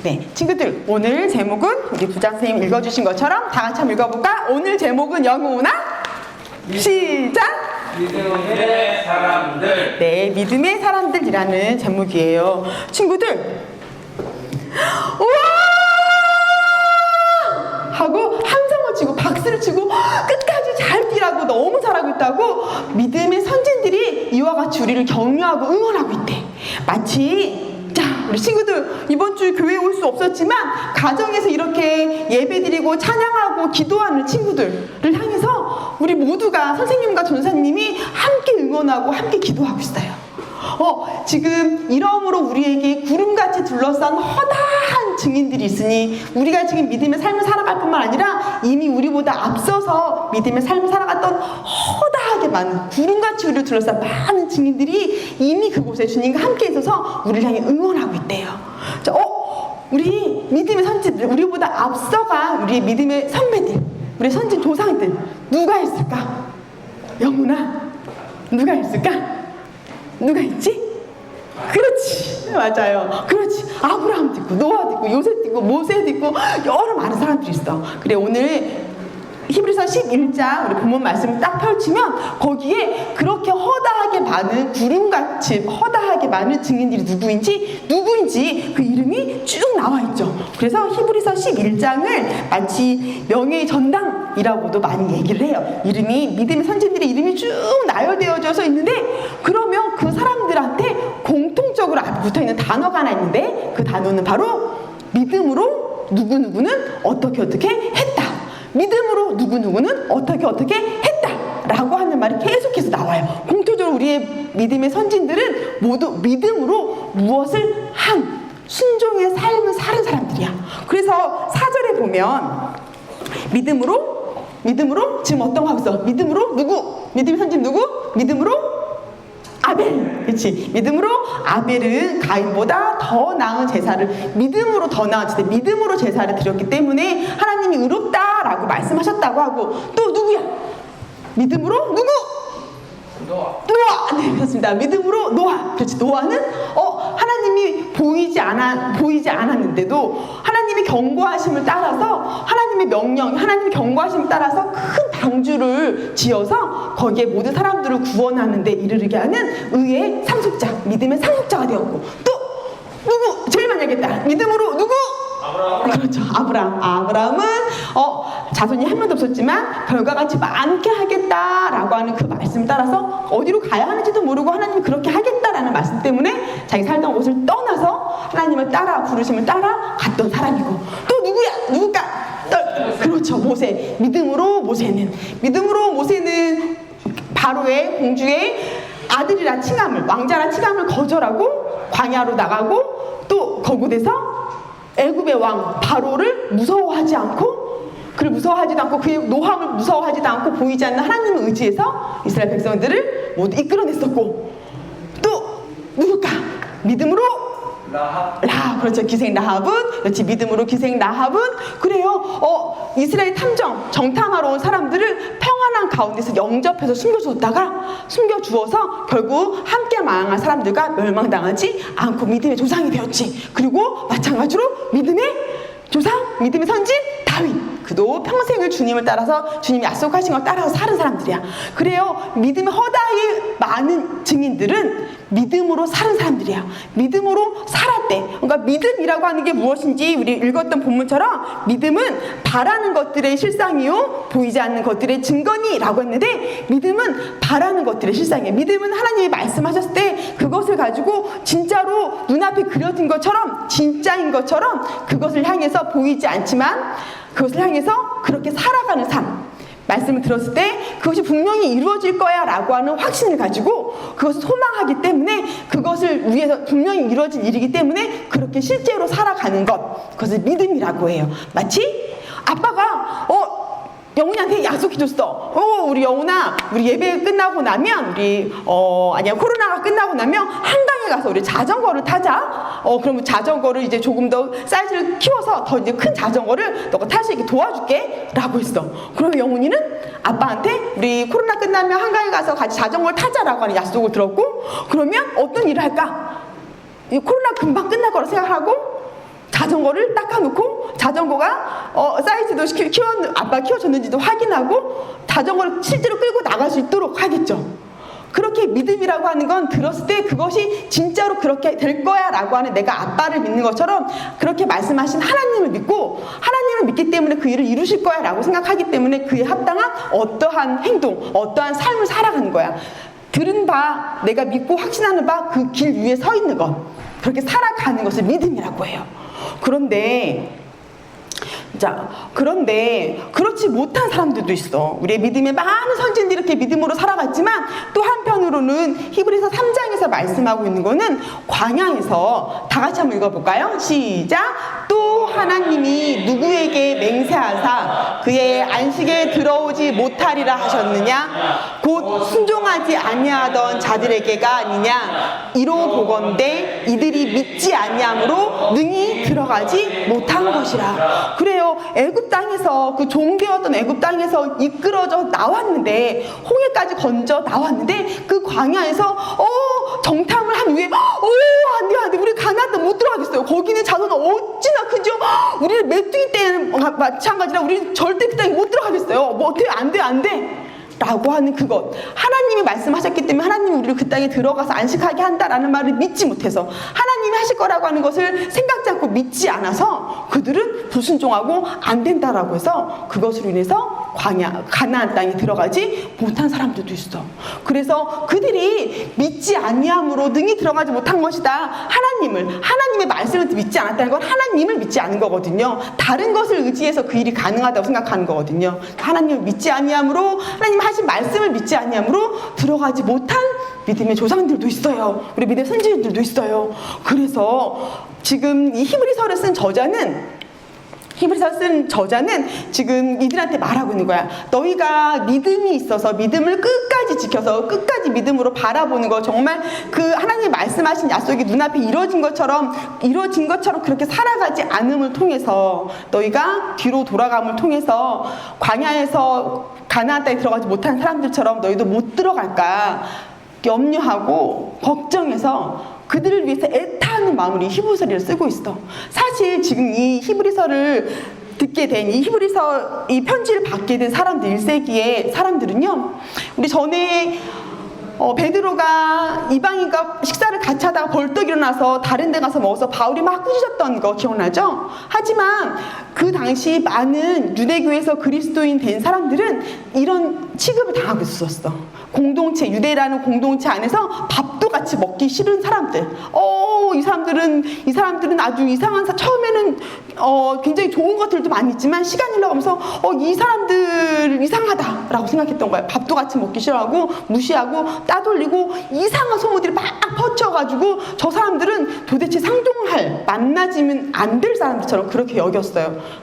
네, 친구들 오늘 제목은 우리 부장선생님 읽어주신 것처럼 다 같이 한번 읽어볼까? 오늘 제목은 영훈아 시작! 믿음의 사람들. 네, 믿음의 사람들이라는 제목이에요. 친구들 우와! 하고 함성을 치고 박수를 치고 끝까지 잘 뛰라고 너무 잘하고 있다고 믿음의 선진들이 이와 같이 우리를 격려하고 응원하고 있대. 마치 자, 우리 친구들 이번 주 교회에 올 수 없었지만 가정에서 이렇게 예배드리고 찬양하고 기도하는 친구들을 향해서 우리 모두가 선생님과 전사님이 함께 응원하고 함께 기도하고 있어요. 지금 이러므로 우리에게 구름같이 둘러싼 허다한 증인들이 있으니 우리가 지금 믿음의 삶을 살아갈 뿐만 아니라 이미 우리보다 앞서서 믿음의 삶을 살아갔던 허다하게 많은 구름같이 우리를 둘러싼 많은 증인들이 이미 그곳에 주님과 함께 있어서 우리를 향해 응원하고 있대요. 자, 우리 믿음의 선지들, 우리보다 앞서간 우리의 믿음의 선배들, 우리 선진 조상들 누가 있을까? 영훈아, 누가 있을까? 누가 있지? 그렇지, 맞아요. 그렇지. 아브라함도 있고 노아도 있고 요셉도 있고 모세도 있고 여러 많은 사람들이 있어. 그래, 오늘 히브리서 11장 우리 본문 말씀을 딱 펼치면 거기에 그렇게 허다하게 많은 구름같이 허다하게 많은 증인들이 누구인지 그 이름이 쭉 나와 있죠. 그래서 히브리서 11장을 마치 명예의 전당이라고도 많이 얘기를 해요. 이름이 믿음의 선진들의 이름이 쭉 나열되어져서 있는데 그러면 그 사람들한테 공통적으로 앞에 붙어있는 단어가 하나 있는데 그 단어는 바로 믿음으로 누구누구는 어떻게 했다. 믿음으로 누구누구는 어떻게 했다라고 하는 말이 계속해서 나와요. 공통적으로 우리의 믿음의 선진들은 모두 믿음으로 무엇을 한 순종의 삶을 사는 사람들이야. 그래서 4절에 보면 믿음으로 지금 어떤 거 하고 있어? 믿음으로 누구? 믿음의 선진 누구? 믿음으로 아벨. 그렇지. 믿음으로 아벨은 가인보다 더 나은 제사를 믿음으로 믿음으로 제사를 드렸기 때문에 하나님이 의롭다라고 말씀하셨다고 하고 또 누구야? 믿음으로 누구? 노아. 네, 그렇습니다. 믿음으로 노아. 그렇지. 노아는 하나님이 보이지 않았는데도 하나님의 경고하심을 따라서 하나님의 경고하심을 따라서 큰 방주를 지어서 거기에 모든 사람들을 구원하는 데 이르게 하는 의의 상속자, 믿음의 상속자가 되었고 또 누구? 제일 많이 알겠다. 믿음으로 누구? 아브라함. 그렇죠. 아브라함은 자손이 한 명도 없었지만 별과같이 많게 하겠다라고 하는 그 말씀을 따라서 어디로 가야 하는지도 모르고 하나님이 그렇게 하겠다라는 말씀 때문에 자기 살던 곳을 떠나서 하나님을 부르심을 따라 갔던 사람이고 또 누굴까? 그렇죠. 모세. 믿음으로 모세는 바로의 공주의 아들이라 칭함을, 왕자라 칭함을 거절하고 광야로 나가고 또 거곳에서 애굽의 왕 바로를 무서워하지 않고 그를 무서워하지도 않고 그의 노함을 무서워하지도 않고 보이지 않는 하나님을 의지해서 이스라엘 백성들을 모두 이끌어냈었고 또 누굴까? 믿음으로 라합. 그렇죠. 기생 라합은 그렇지. 믿음으로 기생 라합은 그래요. 이스라엘 정탐하러 온 사람들을 평안한 가운데서 영접해서 숨겨주어서 결국 함께 망한 사람들과 멸망당하지 않고 믿음의 조상이 되었지. 그리고 마찬가지로 믿음의 조상, 믿음의 선진 다윗. 그도 평생을 주님을 따라서 주님이 약속하신 걸 따라서 사는 사람들이야. 그래요. 믿음의 허다히 많은 증인들은 믿음으로 사는 사람들이야. 믿음으로 살았대. 그러니까 믿음이라고 하는 게 무엇인지 우리 읽었던 본문처럼 믿음은 바라는 것들의 실상이요 보이지 않는 것들의 증거니라고 했는데 믿음은 바라는 것들의 실상이에요. 믿음은 하나님이 말씀하셨을 때 그것을 가지고 진짜로 눈앞에 그려진 것처럼 진짜인 것처럼 그것을 향해서 보이지 않지만 그것을 향해서 그렇게 살아가는 삶. 말씀을 들었을 때 그것이 분명히 이루어질 거야 라고 하는 확신을 가지고 그것을 소망하기 때문에 그것을 위해서 분명히 이루어질 일이기 때문에 그렇게 실제로 살아가는 것, 그것을 믿음이라고 해요. 마치 아빠가 영훈이한테 약속해줬어. 우리 영훈아, 우리 예배 끝나고 나면 코로나가 끝나고 나면 한강에 가서 우리 자전거를 타자. 그러면 자전거를 이제 조금 더 사이즈를 키워서 더 이제 큰 자전거를 너가 탈 수 있게 도와줄게 라고 했어. 그러면 영훈이는 아빠한테 우리 코로나 끝나면 한강에 가서 같이 자전거를 타자라고 하는 약속을 들었고 그러면 어떤 일을 할까? 이 코로나 금방 끝날 거라 생각하고 자전거를 닦아놓고 자전거가 사이즈도 아빠 키워줬는지도 확인하고 자전거를 실제로 끌고 나갈 수 있도록 하겠죠. 그렇게 믿음이라고 하는 건 들었을 때 그것이 진짜로 그렇게 될 거야 라고 하는 내가 아빠를 믿는 것처럼 그렇게 말씀하신 하나님을 믿고 하나님을 믿기 때문에 그 일을 이루실 거야 라고 생각하기 때문에 그에 합당한 어떠한 행동, 어떠한 삶을 살아가는 거야. 들은 바, 내가 믿고 확신하는 바 그 길 위에 서 있는 것, 그렇게 살아가는 것을 믿음이라고 해요. 그런데 그렇지 못한 사람들도 있어. 우리의 믿음에 많은 선진들이 이렇게 믿음으로 살아갔지만 또 한편으로는 히브리서 3장에서 말씀하고 있는 거는 광야에서 다 같이 한번 읽어볼까요? 시작! 또 하나님이 누구에게 맹세하사 그의 안식에 들어오지 못하리라 하셨느냐? 곧 순종하지 아니하던 자들에게가 아니냐? 이로 보건대 이들이 믿지 아니함으로 능히 들어가지 못한 것이라. 그래요. 애굽 땅에서 그 종되었던 애굽 땅에서 이끌어져 나왔는데 홍해까지 건져 나왔는데 그 광야에서 정탐을 한 후에 안돼 우리 가나안 땅 못 들어가겠어요. 거기는 자손은 어찌나 크죠. 우리는 메뚜기 때는 마찬가지라 우리는 절대 그 땅에 못 들어가겠어요. 뭐 어떻게 안돼 라고 하는 그것, 하나님이 말씀하셨기 때문에 하나님이 우리를 그 땅에 들어가서 안식하게 한다라는 말을 믿지 못해서 하나님이 하실 거라고 하는 것을 생각지 않고 믿지 않아서 그들은 불순종하고 안 된다라고 해서 그것으로 인해서 가나안 땅에 들어가지 못한 사람들도 있어. 그래서 그들이 믿지 아니함으로 능히 들어가지 못한 것이다. 하나님의 말씀을 믿지 않았다는 건 하나님을 믿지 않은 거거든요. 다른 것을 의지해서 그 일이 가능하다고 생각하는 거거든요. 하나님을 믿지 아니함으로, 하나님 하신 말씀을 믿지 아니함으로 들어가지 못한 믿음의 조상들도 있어요. 우리 믿음의 선지자들도 있어요. 그래서 지금 이 히브리서를 쓴 저자는 지금 이들한테 말하고 있는 거야. 너희가 믿음이 있어서 믿음을 끝까지 지켜서 끝까지 믿음으로 바라보는 거, 정말 그 하나님 말씀하신 약속이 눈앞에 이루어진 것처럼 그렇게 살아가지 않음을 통해서, 너희가 뒤로 돌아감을 통해서 광야에서 가나안 땅에 들어가지 못한 사람들처럼 너희도 못 들어갈까 염려하고 걱정해서 그들을 위해서 애타는 마음으로 이 히브리서를 쓰고 있어. 사실 지금 이 히브리서를 듣게 된, 이 히브리서 이 편지를 받게 된 사람들, 1세기의 사람들은요, 우리 전에 베드로가 이방인과 식사를 같이 하다가 벌떡 일어나서 다른 데 가서 먹어서 바울이 막 꾸짖었던 거 기억나죠? 하지만 그 당시 많은 유대교에서 그리스도인 된 사람들은 이런 취급을 당하고 있었어. 유대라는 공동체 안에서 밥도 같이 먹기 싫은 사람들. 이 사람들은 아주 이상한 처음에는 굉장히 좋은 것들도 많이 있지만 시간이 흘러가면서 이 사람들 이상하다라고 생각했던 거야. 밥도 같이 먹기 싫어하고 무시하고 따돌리고 이상한 소문들이 막 퍼쳐가지고 저 사람들은 도대체 만나지면 안 될 사람들처럼 그렇게 여겼어요.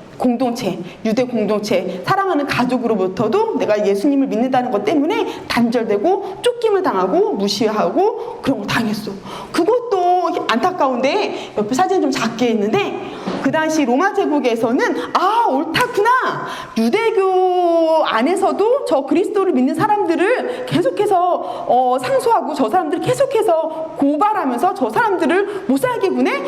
유대 공동체, 사랑하는 가족으로부터도 내가 예수님을 믿는다는 것 때문에 단절되고 쫓김을 당하고 무시하고 그런 거 당했어. 그것도 안타까운데 옆에 사진 좀 작게 있는데, 그 당시 로마 제국에서는 옳다구나, 유대교 안에서도 저 그리스도를 믿는 사람들을 계속해서 상소하고 저 사람들을 계속해서 고발하면서 저 사람들을 못 살게 구네.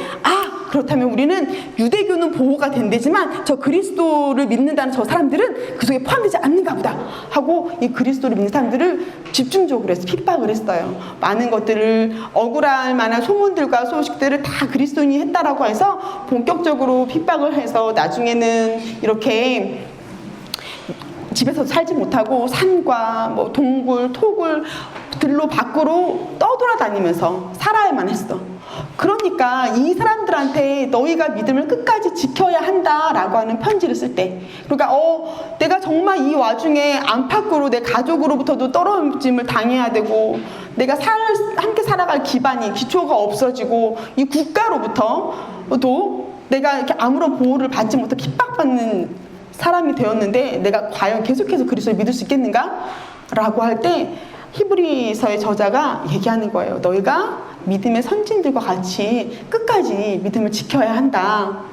그렇다면 우리는 유대교는 보호가 된대지만 저 그리스도를 믿는다는 저 사람들은 그 속에 포함되지 않는가 보다 하고 이 그리스도를 믿는 사람들을 집중적으로 해서 핍박을 했어요. 많은 것들을, 억울할 만한 소문들과 소식들을 다 그리스도인이 했다라고 해서 본격적으로 핍박을 해서 나중에는 이렇게 집에서 살지 못하고 산과 동굴, 토굴 들로 밖으로 떠돌아다니면서 살아야만 했어. 그러니까 이 사람들한테 너희가 믿음을 끝까지 지켜야 한다라고 하는 편지를 쓸 때, 그러니까 내가 정말 이 와중에 안팎으로 내 가족으로부터도 떨어짐을 당해야 되고, 내가 함께 살아갈 기초가 없어지고, 이 국가로부터도 내가 이렇게 아무런 보호를 받지 못해 핍박받는 사람이 되었는데 내가 과연 계속해서 그리스도를 믿을 수 있겠는가? 라고 할 때 히브리서의 저자가 얘기하는 거예요. 너희가 믿음의 선진들과 같이 끝까지 믿음을 지켜야 한다.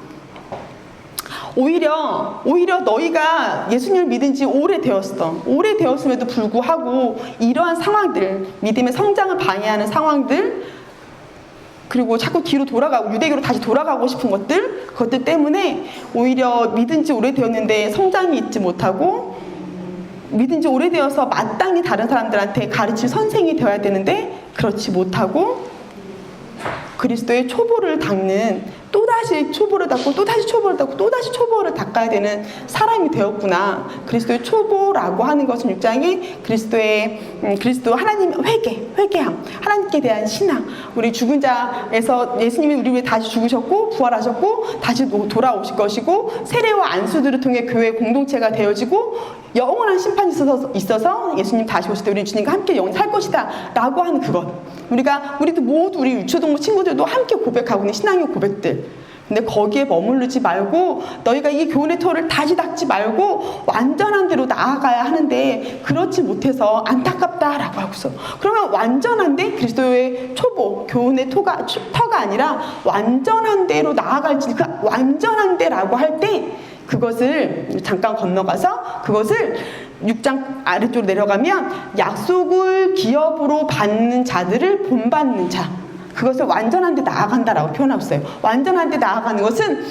오히려 너희가 예수님을 믿은 지 오래되었음에도 불구하고 이러한 상황들, 믿음의 성장을 방해하는 상황들, 그리고 자꾸 뒤로 돌아가고 유대교로 다시 돌아가고 싶은 그것들 때문에 오히려 믿은 지 오래되었는데 성장이 있지 못하고, 믿은 지 오래되어서 마땅히 다른 사람들한테 가르칠 선생이 되어야 되는데 그렇지 못하고, 그리스도의 초보를 닦는, 또다시 초보를 닦고 또다시 초보를 닦고 또다시 초보를 닦아야 되는 사람이 되었구나. 그리스도의 초보라고 하는 것은 6장이 그리스도 하나님의 회개함, 하나님께 대한 신앙, 우리 죽은 자에서 예수님이 우리 위해 다시 죽으셨고 부활하셨고 다시 돌아오실 것이고, 세례와 안수들을 통해 교회 공동체가 되어지고 영원한 심판이 있어서 예수님 다시 오실 때 우리 주님과 함께 영원히 살 것이다 라고 하는 그것, 우리도 모두 우리 유초동부 친구들도 함께 고백하고 있는 신앙의 고백들. 근데 거기에 머무르지 말고 너희가 이 교훈의 토를 다시 닦지 말고 완전한 대로 나아가야 하는데 그렇지 못해서 안타깝다라고 하고 있어. 그러면 완전한데 그리스도의 초보, 교훈의 터가 아니라 완전한 대로 나아갈지, 그 완전한 데라고 할 때 그것을 잠깐 건너가서 그것을 6장 아래쪽으로 내려가면 약속을 기업으로 받는 자들을 본받는 자, 그것을 완전한 데 나아간다라고 표현하고 있어요. 완전한 데 나아가는 것은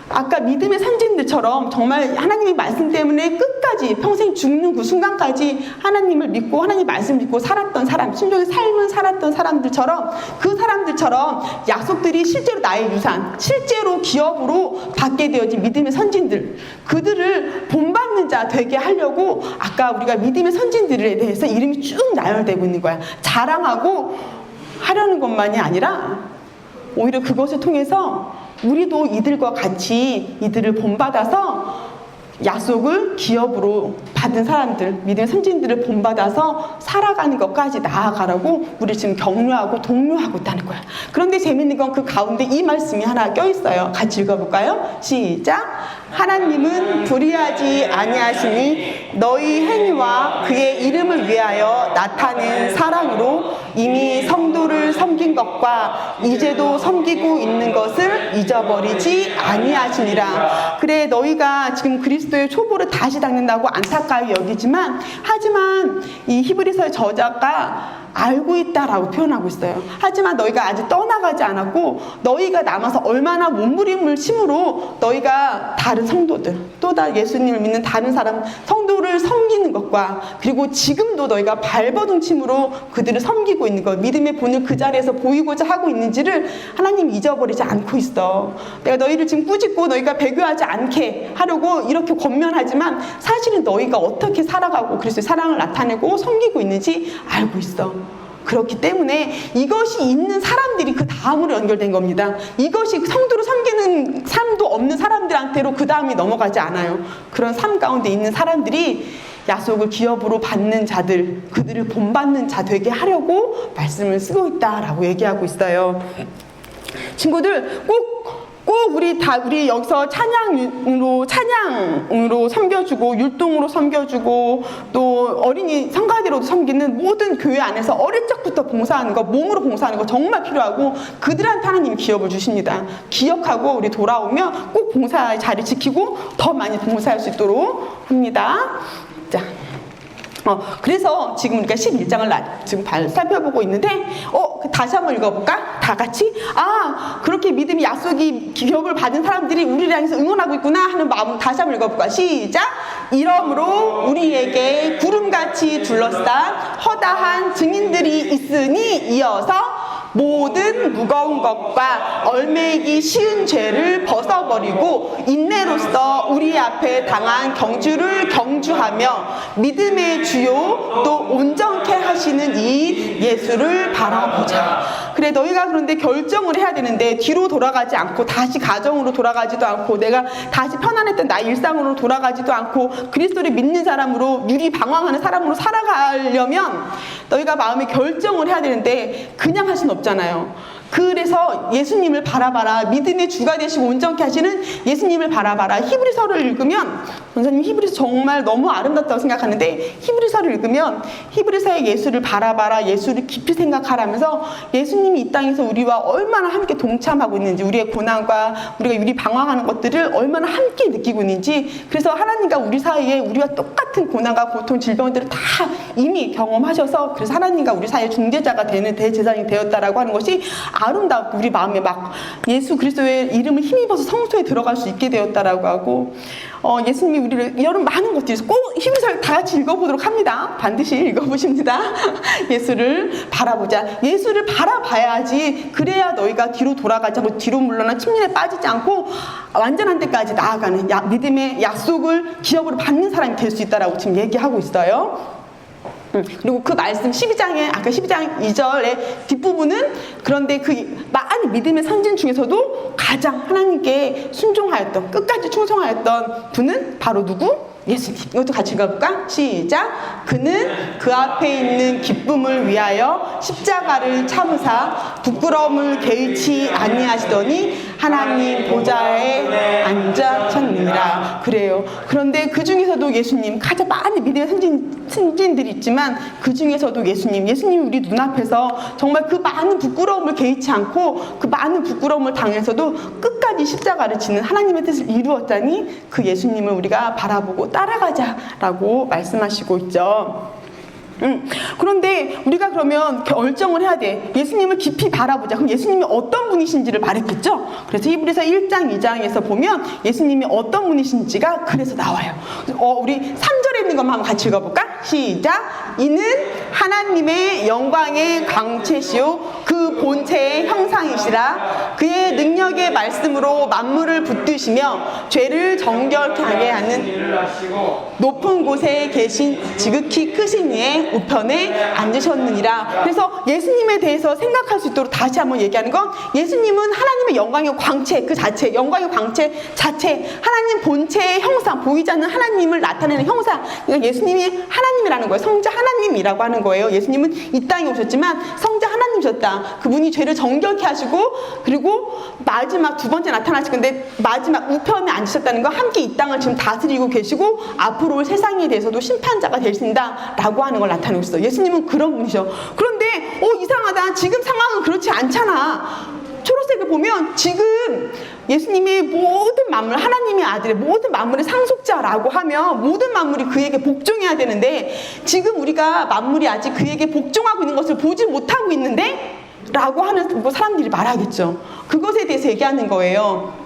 아까 믿음의 선진들처럼 정말 하나님의 말씀 때문에 끝까지 평생 죽는 그 순간까지 하나님을 믿고 하나님의 말씀을 믿고 살았던 사람, 순종의 삶을 살았던 사람들처럼, 그 사람들처럼 약속들이 실제로 나의 유산, 실제로 기업으로 받게 되어진 믿음의 선진들, 그들을 본받는 자 되게 하려고 아까 우리가 믿음의 선진들에 대해서 이름이 쭉 나열되고 있는 거야. 자랑하고 하려는 것만이 아니라 오히려 그것을 통해서 우리도 이들과 같이 이들을 본받아서 약속을 기업으로 받은 사람들, 믿음의 선진들을 본받아서 살아가는 것까지 나아가라고 우리 지금 격려하고 독려하고 있다는 거야. 그런데 재밌는 건 그 가운데 이 말씀이 하나 껴있어요. 같이 읽어볼까요? 시작! 하나님은 불의하지 아니하시니 너희 행위와 그의 이름을 위하여 나타낸 사랑으로 이미 성도를 섬긴 것과 이제도 섬기고 있는 것을 잊어버리지 아니하시니라. 그래, 너희가 지금 그리스도의 초보를 다시 닦는다고 안타까이 여기지만, 하지만 이 히브리서의 저자가 알고 있다라고 표현하고 있어요. 하지만 너희가 아직 떠나가지 않았고 너희가 남아서 얼마나 몸부림을 심으로 너희가 다른 성도들, 또 다 예수님을 믿는 다른 사람, 성도를 섬기는 것과, 그리고 지금도 너희가 발버둥침으로 그들을 섬기고 있는 것, 믿음의 본을 그 자리에서 보이고자 하고 있는지를 하나님이 잊어버리지 않고 있어. 내가 너희를 지금 꾸짖고 너희가 배교하지 않게 하려고 이렇게 권면하지만 사실은 너희가 어떻게 살아가고 그리스도의 사랑을 나타내고 섬기고 있는지 알고 있어. 그렇기 때문에 이것이 있는 사람들이 그 다음으로 연결된 겁니다. 이것이 성도로 섬기는 삶도 없는 사람들한테로 그 다음이 넘어가지 않아요. 그런 삶 가운데 있는 사람들이 약속을 기업으로 받는 자들, 그들을 본받는 자 되게 하려고 말씀을 쓰고 있다라고 얘기하고 있어요. 친구들, 꼭 우리 여기서 찬양으로 섬겨주고, 율동으로 섬겨주고, 또 어린이 성가대로도 섬기는 모든 교회 안에서 어릴 적부터 봉사하는 거, 몸으로 봉사하는 거 정말 필요하고, 그들한테 하나님이 기업을 주십니다. 기억하고 우리 돌아오면 꼭 봉사의 자리 지키고 더 많이 봉사할 수 있도록 합니다. 자. 그래서 지금 우리가 11장을 지금 살펴보고 있는데, 다시 한번 읽어볼까? 다 같이? 그렇게 믿음이 약속이 기업을 받은 사람들이 우리를 향해서 응원하고 있구나 하는 마음으로 다시 한번 읽어볼까? 시작! 이러므로 우리에게 구름같이 둘러싼 허다한 증인들이 있으니 이어서 모든 무거운 것과 얼매이기 쉬운 죄를 벗어버리고 인내로써 우리 앞에 당한 경주를 경주하며 믿음의 주요 또 온전케 하시는 이 예수를 바라보자. 그래, 너희가 그런데 결정을 해야 되는데 뒤로 돌아가지 않고 다시 가정으로 돌아가지도 않고 내가 다시 편안했던 나의 일상으로 돌아가지도 않고 그리스도를 믿는 사람으로, 유리방황하는 사람으로 살아가려면 너희가 마음의 결정을 해야 되는데 그냥 할 수는 없잖아요. 그래서 예수님을 바라봐라. 믿음의 주가 되시고 온전케 하시는 예수님을 바라봐라. 히브리서를 읽으면, 선생님 히브리서 정말 너무 아름답다고 생각하는데, 히브리서를 읽으면 히브리서의 예수를 바라봐라, 예수를 깊이 생각하라면서 예수님이 이 땅에서 우리와 얼마나 함께 동참하고 있는지, 우리의 고난과 우리가 유리 방황하는 것들을 얼마나 함께 느끼고 있는지, 그래서 하나님과 우리 사이에 우리와 똑같은 고난과 고통, 질병들을 다 이미 경험하셔서 그래서 하나님과 우리 사이의 중재자가 되는 대제사장이 되었다라고 하는 것이 아름답고 우리 마음에 막 예수 그리스도의 이름을 힘입어서 성소에 들어갈 수 있게 되었다라고 하고, 예수님이 우리를 이런 많은 것들이 꼭 히브리서를 다 같이 읽어보도록 합니다. 반드시 읽어보십니다. 예수를 바라보자. 예수를 바라봐야지, 그래야 너희가 뒤로 돌아가지 않고 뒤로 물러나 침륜에 빠지지 않고 완전한 데까지 나아가는 믿음의 약속을 기업으로 받는 사람이 될 수 있다라고 지금 얘기하고 있어요. 그리고 그 말씀 12장에 아까 12장 2절의 뒷부분은, 그런데 그 많은 믿음의 선진 중에서도 가장 하나님께 순종하였던, 끝까지 충성하였던 분은 바로 누구? 예수님. 이것도 같이 읽어볼까? 시작. 그는 그 앞에 있는 기쁨을 위하여 십자가를 참으사 부끄러움을 개의치 아니하시더니 하나님 보좌에 앉으셨느니라. 그래요. 그런데 그 중에서도 예수님, 가장 많은 믿음의 선진들이 있지만 그 중에서도 예수님이 우리 눈앞에서 정말 그 많은 부끄러움을 개의치 않고 그 많은 부끄러움을 당해서도 끝까지 십자가를 지는 하나님의 뜻을 이루었다니, 그 예수님을 우리가 바라보고 따라가자라고 말씀하시고 있죠. 그런데 우리가 그러면 결정을 해야 돼. 예수님을 깊이 바라보자. 그럼 예수님이 어떤 분이신지를 말했겠죠? 그래서 히브리서 1장 2장에서 보면 예수님이 어떤 분이신지가 그래서 나와요. 우리 3절에 있는 것만 한번 같이 읽어볼까? 시작. 이는 하나님의 영광의 광채시요 그 본체의 형상이시라. 그의 능력의 말씀으로 만물을 붙드시며 죄를 정결케 하게 하는 높은 곳에 계신 지극히 크신 이의 우편에 앉으셨느니라. 그래서 예수님에 대해서 생각할 수 있도록 다시 한번 얘기하는 건, 예수님은 하나님의 영광의 광채 그 자체, 영광의 광채 자체, 하나님 본체의 형상, 보이지 않는 하나님을 나타내는 형상. 그러니까 예수님이 하나님이라는 거예요. 성자 하나님이라고 하는 거예요. 예수님은 이 땅에 오셨지만 성자 하나님이셨다. 그분이 죄를 정결케 하시고, 그리고 마지막 두 번째 나타나실 건데 마지막 우편에 앉으셨다는 건 함께 이 땅을 지금 다스리고 계시고 앞으로 올 세상에 대해서도 심판자가 되신다라고 하는 걸 나타내고 있어요. 예수님은 그런 분이셔. 그런데 이상하다. 지금 상황은 그렇지 않잖아. 초록색을 보면 지금 예수님이 모든 만물, 하나님의 아들의 모든 만물의 상속자라고 하면 모든 만물이 그에게 복종해야 되는데, 지금 우리가 만물이 아직 그에게 복종하고 있는 것을 보지 못하고 있는데? 라고 하는 사람들이 말하겠죠. 그것에 대해서 얘기하는 거예요.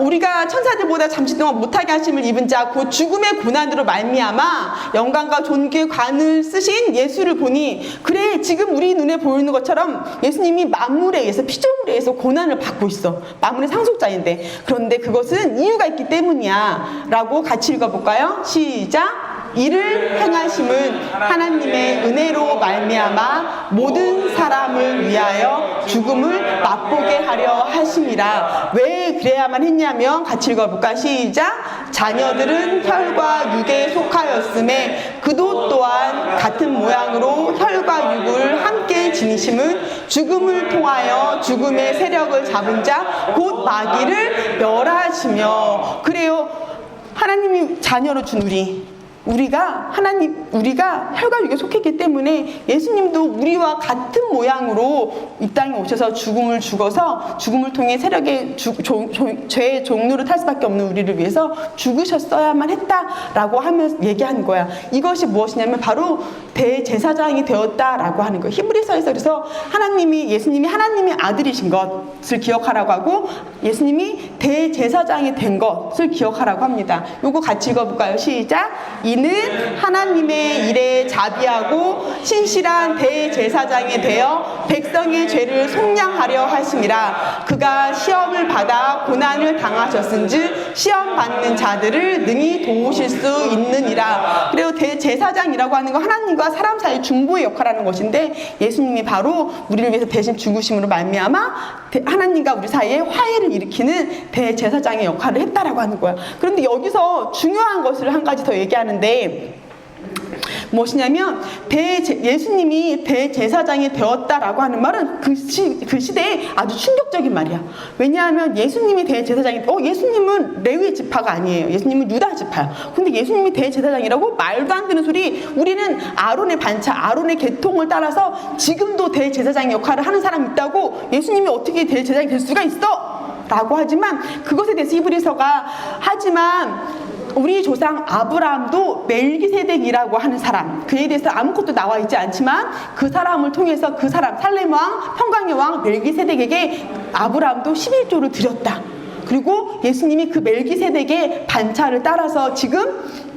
우리가 천사들보다 잠시 동안 못하게 하심을 입은 자 곧 죽음의 고난으로 말미암아 영광과 존귀의 관을 쓰신 예수를 보니, 그래 지금 우리 눈에 보이는 것처럼 예수님이 만물에 의해서, 피조물에 의해서 고난을 받고 있어. 만물의 상속자인데. 그런데 그것은 이유가 있기 때문이야 라고 같이 읽어볼까요? 시작. 이를 행하심은 하나님의 은혜로 말미암아 모든 사람을 위하여 죽음을 맛보게 하려 하심이라. 왜 그래야만 했냐면, 같이 읽어볼까? 시작. 자녀들은 혈과 육에 속하였음에 그도 또한 같은 모양으로 혈과 육을 함께 지니심은 죽음을 통하여 죽음의 세력을 잡은 자 곧 마귀를 멸하시며. 그래요. 하나님이 자녀로 준 우리가 혈과 육에 속했기 때문에 예수님도 우리와 같은 모양으로 이 땅에 오셔서 죽음을 죽어서 죽음을 통해 세력의 죄의 종로를 탈 수밖에 없는 우리를 위해서 죽으셨어야만 했다라고 하면서 얘기하는 거야. 이것이 무엇이냐면 바로 대제사장이 되었다라고 하는 거예요. 히브리서에서 그래서 예수님이 하나님의 아들이신 것을 기억하라고 하고, 예수님이 대제사장이 된 것을 기억하라고 합니다. 요거 같이 읽어볼까요? 시작. 이는 하나님의 일에 자비하고 신실한 대제사장이 되어 백성의 죄를 속량하려 하심이라. 그가 시험을 받아 고난을 당하셨은즉 시험 받는 자들을 능히 도우실 수 있느니라. 그리고 대제사장이라고 하는 건 하나님과 사람 사이 중보의 역할을 하는 것인데, 예수님이 바로 우리를 위해서 대신 죽으심으로 말미암아 하나님과 우리 사이에 화해를 일으키는 대제사장의 역할을 했다라고 하는 거야. 그런데 여기서 중요한 것을 한 가지 더 얘기하는데, 무엇이냐면 예수님이 대제사장이 되었다라고 하는 말은 그 시대에 아주 충격적인 말이야. 왜냐하면 예수님이 대제사장이, 예수님은 레위 지파가 아니에요. 예수님은 유다 지파야. 근데 예수님이 대제사장이라고? 말도 안 되는 소리. 우리는 아론의 반차, 아론의 계통을 따라서 지금도 대제사장 역할을 하는 사람이 있다고, 예수님이 어떻게 대제사장이 될 수가 있어? 라고 하지만, 그것에 대해서 히브리서가 하지만 우리 조상 아브라함도 멜기세덱이라고 하는 사람, 그에 대해서 아무것도 나와 있지 않지만 그 사람을 통해서 그 사람 살렘 왕, 평강의 왕 멜기세덱에게 아브라함도 11조를 드렸다. 그리고 예수님이 그 멜기세덱의 반차를 따라서 지금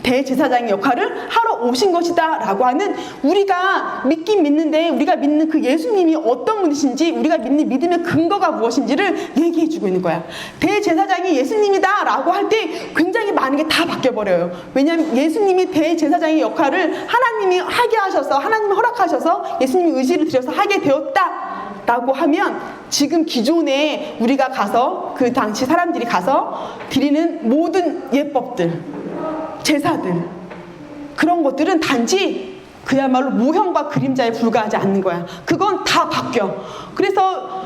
대제사장의 역할을 하러 오신 것이다 라고 하는, 우리가 믿긴 믿는데 우리가 믿는 그 예수님이 어떤 분이신지, 우리가 믿는 믿음의 근거가 무엇인지를 얘기해 주고 있는 거야. 대제사장이 예수님이다 라고 할 때 굉장히 많은 게 다 바뀌어버려요. 왜냐하면 예수님이 대제사장의 역할을 하나님이 하게 하셔서, 하나님이 허락하셔서 예수님이 의지를 드려서 하게 되었다 라고 하면, 지금 기존에 우리가 가서, 그 당시 사람들이 가서 드리는 모든 예법들, 제사들, 그런 것들은 단지 그야말로 모형과 그림자에 불과하지 않는 거야. 그건 다 바뀌어. 그래서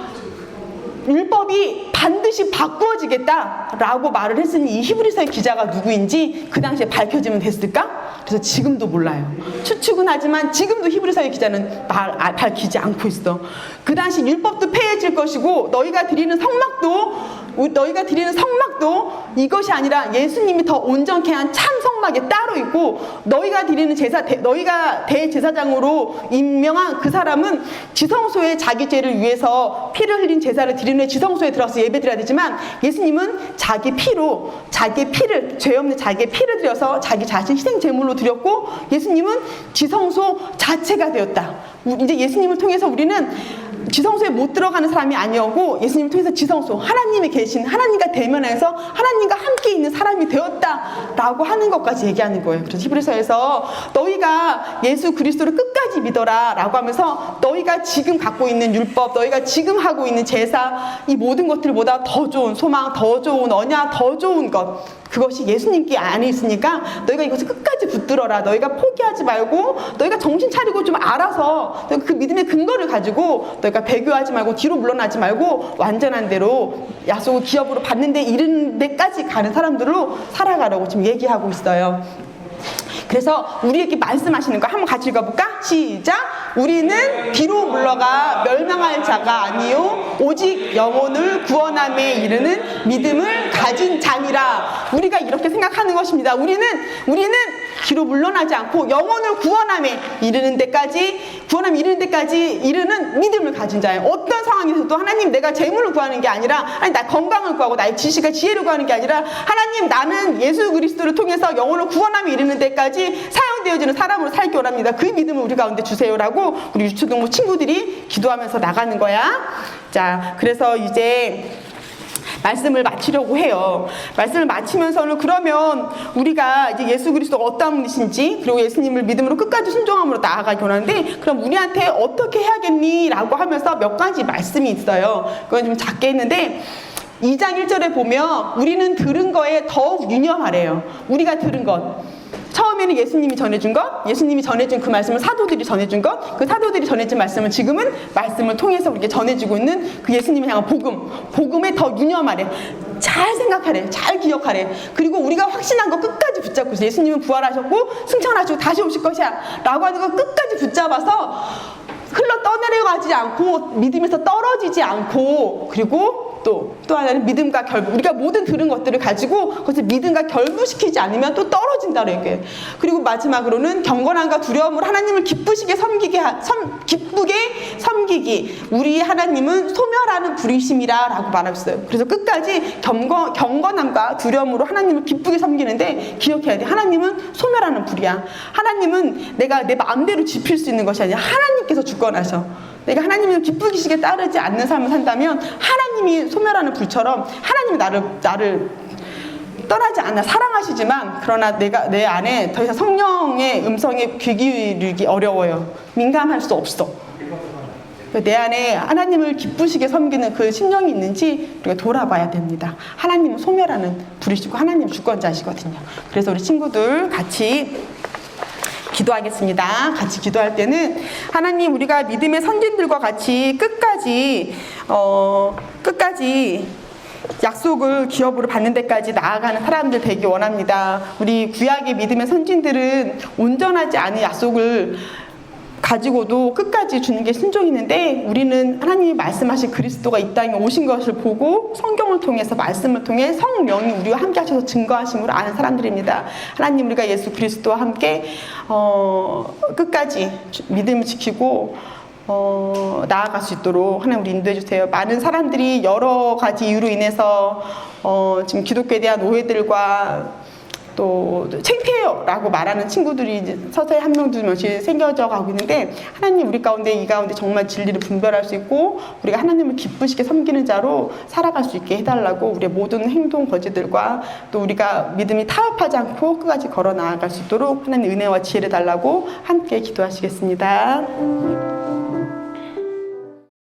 율법이 반드시 바꾸어지겠다라고 말을 했으니 이 히브리서의 기자가 누구인지 그 당시에 밝혀지면 됐을까? 그래서 지금도 몰라요. 추측은 하지만 지금도 히브리서의 기자는 밝히지 않고 있어. 그 당시 율법도 폐해질 것이고, 너희가 드리는 성막도 이것이 아니라 예수님이 더 온전케 한 참 성막이 따로 있고, 너희가 드리는 너희가 대제사장으로 임명한 그 사람은 지성소에 자기 죄를 위해서 피를 흘린 제사를 드리는 지성소에 들어가서 예배드려야 되지만, 예수님은 자기 피로, 죄 없는 자기의 피를 들여서 자기 자신 희생 제물로 드렸고, 예수님은 지성소 자체가 되었다. 이제 예수님을 통해서 우리는 지성소에 못 들어가는 사람이 아니었고, 예수님을 통해서 지성소, 하나님이 계신, 하나님과 대면해서 하나님과 함께 있는 사람이 되었다라고 하는 것까지 얘기하는 거예요. 그래서 히브리서에서 너희가 예수 그리스도를 끝까지 믿어라 라고 하면서, 너희가 지금 갖고 있는 율법, 너희가 지금 하고 있는 제사, 이 모든 것들보다 더 좋은 소망, 더 좋은 언약, 더 좋은 것, 그것이 예수님께 안에 있으니까 너희가 이것을 끝까지 붙들어라. 너희가 포기하지 말고, 너희가 정신 차리고 좀 알아서 그 믿음의 근거를 가지고 너희가 배교하지 말고 뒤로 물러나지 말고 완전한 대로 약속을 기업으로 받는데 이른 데까지 가는 사람들로 살아가라고 지금 얘기하고 있어요. 그래서 우리에게 말씀하시는 거 한번 같이 읽어볼까? 시작! 우리는 뒤로 물러가 멸망할 자가 아니요 오직 영혼을 구원함에 이르는 믿음을 가진 자니라. 우리가 이렇게 생각하는 것입니다. 우리는 뒤로 물러나지 않고 영혼을 구원함에 이르는 데까지, 구원함에 이르는 데까지 이르는 믿음을 가진 자예요. 어떤 상황에서도 하나님, 내가 재물을 구하는 게 아니라, 아니 나 건강을 구하고 나의 지식과 지혜를 구하는 게 아니라, 하나님 나는 예수 그리스도를 통해서 영혼을 구원함에 이르는 데까지 사용되어지는 사람으로 살기 원합니다. 그 믿음을 우리 가운데 주세요라고 우리 유초동무 친구들이 기도하면서 나가는 거야. 자, 그래서 이제 말씀을 마치려고 해요. 말씀을 마치면서는, 그러면 우리가 이제 예수 그리스도가 어떤 분이신지, 그리고 예수님을 믿음으로 끝까지 순종함으로 나아가기 원하는데, 그럼 우리한테 어떻게 해야겠니? 라고 하면서 몇 가지 말씀이 있어요. 그건 좀 작게 했는데, 2장 1절에 보면 우리는 들은 거에 더욱 유념하래요. 우리가 들은 것, 처음에는 예수님이 전해준 것, 예수님이 전해준 그 말씀을 사도들이 전해준 것, 그 사도들이 전해준 말씀은 지금은 말씀을 통해서 우리에게 전해지고 있는 그 예수님을 향한 복음에 더 유념하래. 잘 생각하래. 잘 기억하래. 그리고 우리가 확신한 거 끝까지 붙잡고 있어. 예수님은 부활하셨고 승천하시고 다시 오실 것이야 라고 하는 거 끝까지 붙잡아서 흘러 떠내려가지 않고, 믿음에서 떨어지지 않고, 그리고 또 하나는 믿음과 결부. 우리가 모든 들은 것들을 가지고 그것을 믿음과 결부시키지 않으면 또 떨어진다는 얘기예요. 그리고 마지막으로는 경건함과 두려움으로 하나님을 기쁘게 섬기기. 우리 하나님은 소멸하는 불이심이라 라고 말했어요. 그래서 끝까지 경건함과 두려움으로 하나님을 기쁘게 섬기는데, 기억해야 돼. 하나님은 소멸하는 불이야. 하나님은 내가 내 마음대로 지필 수 있는 것이 아니라 하나님께서 주권하셔. 내가 하나님을 기쁘시게 따르지 않는 삶을 산다면 하나님이 소멸하는 불처럼, 하나님이 나를 떠나지 않아 사랑하시지만, 그러나 내 안에 더 이상 성령의 음성에 귀 기울이기 어려워요. 민감할 수 없어. 내 안에 하나님을 기쁘시게 섬기는 그 심령이 있는지 우리가 돌아봐야 됩니다. 하나님은 소멸하는 불이시고 하나님은 주권자시거든요. 그래서 우리 친구들 같이 기도하겠습니다. 같이 기도할 때는, 하나님, 우리가 믿음의 선진들과 같이 끝까지 약속을 기업으로 받는 데까지 나아가는 사람들 되기 원합니다. 우리 구약의 믿음의 선진들은 온전하지 않은 약속을 가지고도 끝까지 주는 게 순종이는데, 우리는 하나님이 말씀하신 그리스도가 이 땅에 오신 것을 보고 성경을 통해서, 말씀을 통해 성령이 우리와 함께 하셔서 증거하심으로 아는 사람들입니다. 하나님, 우리가 예수 그리스도와 함께 끝까지 믿음을 지키고 나아갈 수 있도록 하나님 우리 인도해 주세요. 많은 사람들이 여러 가지 이유로 인해서 지금 기독교에 대한 오해들과 또 창피해요 라고 말하는 친구들이 이제 서서히 한 명 두 명씩 생겨져 가고 있는데, 하나님 우리 가운데, 이 가운데 정말 진리를 분별할 수 있고 우리가 하나님을 기쁘시게 섬기는 자로 살아갈 수 있게 해달라고, 우리의 모든 행동 거지들과 또 우리가 믿음이 타협하지 않고 끝까지 걸어 나아갈 수 있도록 하나님 은혜와 지혜를 달라고 함께 기도하시겠습니다.